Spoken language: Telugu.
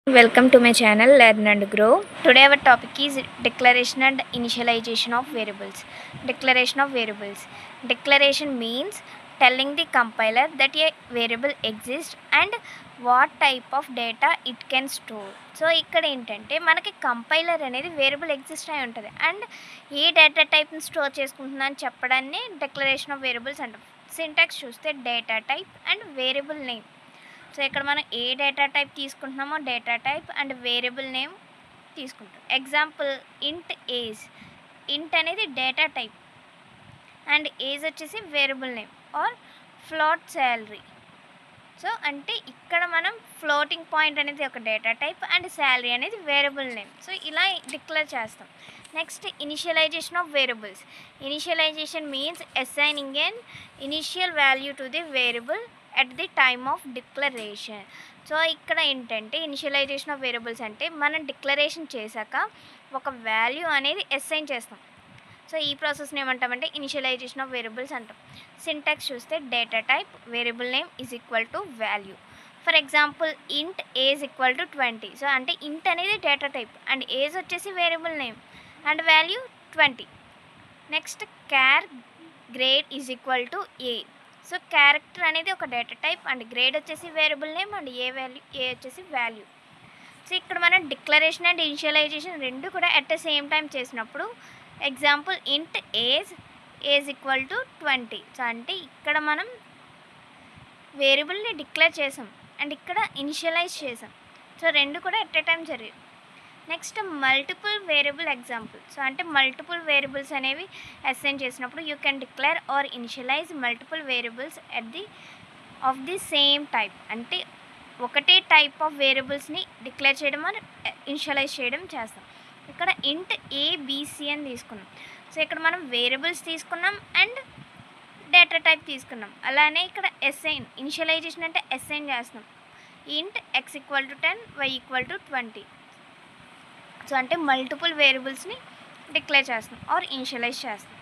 Welcome to my channel Learn and Grow. Today our topic is declaration and initialization of variables. Declaration of variables. Declaration means telling the compiler that a variable exists and what type of data it can store. So ఇక్కడ ఏంటంటే మనకి కంపైలర్ అనేది వేరియబుల్ ఎగ్జిస్ట్ అయి ఉంటుంది అండ్ ఏ డేటా టైప్ని స్టోర్ చేసుకుంటున్నా అని చెప్పడాన్ని డెక్లరేషన్ ఆఫ్ వేరియబుల్స్ అంటాం. సింటాక్స్ చూస్తే data type and variable name. So ఇక్కడ మనం ఏ డేటా టైప్ తీసుకుంటున్నామో data type and variable name తీసుకుంటాం. Example int age. ఇంట్ అనేది డేటా టైప్ అండ్ ఏజ్ వచ్చేసి variable name. Or float salary. So అంటే ఇక్కడ మనం ఫ్లోటింగ్ పాయింట్ అనేది ఒక డేటా టైప్ అండ్ శాలరీ అనేది వేరియబుల్ నేమ్. సో ఇలా డిక్లేర్ చేస్తాం. Next initialization of variables. Initialization means assigning an initial value to the variable at the time of declaration. So ఇక్కడ ఏంటంటే ఇనిషియలైజేషన్ ఆఫ్ వేరియబుల్స్ అంటే మనం డిక్లరేషన్ చేశాక ఒక వాల్యూ అనేది అసైన్ చేస్తాం. సో ఈ ప్రాసెస్ని ఏమంటామంటే ఇనిషియలైజేషన్ ఆఫ్ వేరియబుల్స్ అంటాం. సింటాక్స్ చూస్తే data type variable name is equal to value. For example int age equal to 20. So అంటే ఇంట్ అనేది డేటా టైప్ అండ్ ఏజ్ వచ్చేసి variable name and value 20. Next char grade is equal to A. So character అనేది ఒక డేటా టైప్ అండ్ గ్రేడ్ వచ్చేసి వేరియబుల్ నేమ్ అండ్ ఏ వచ్చేసి వాల్యూ. సో ఇక్కడ మనం డిక్లరేషన్ అండ్ ఇనిషియలైజేషన్ రెండు కూడా అట్ ద సేమ్ టైం చేసినప్పుడు example int age equal to 20. So అంటే ఇక్కడ మనం వేరియబుల్ని డిక్లేర్ చేసాం అండ్ ఇక్కడ ఇనిషియలైజ్ చేసాం. సో రెండు కూడా అట్ ఎ టైం జరిగాయి. Next multiple variable example. So అంటే మల్టిపుల్ వేరియబుల్స్ అనేవి అసైన్ చేసినప్పుడు you can declare or initialize multiple variables of the same type. అంటే ఒకటే టైప్ ఆఫ్ వేరియబుల్స్ని డిక్లేర్ చేయడం అని ఇనిషియలైజ్ చేయడం చేస్తాం. ఇక్కడ ఇంట్ ఏబిసి అని తీసుకున్నాం. సో ఇక్కడ మనం వేరియబుల్స్ తీసుకున్నాం అండ్ డేటా టైప్ తీసుకున్నాం. అలానే ఇక్కడ అసైన్ ఇనిషియలైజేషన్ అంటే అసైన్ చేస్తున్నాం. Int x equal to 10 y equal to 20. So అంటే మల్టిపుల్ వేరియబుల్స్ని డిక్లేర్ చేస్తాం ఆర్ ఇనిషియలైజ్ చేస్తాం.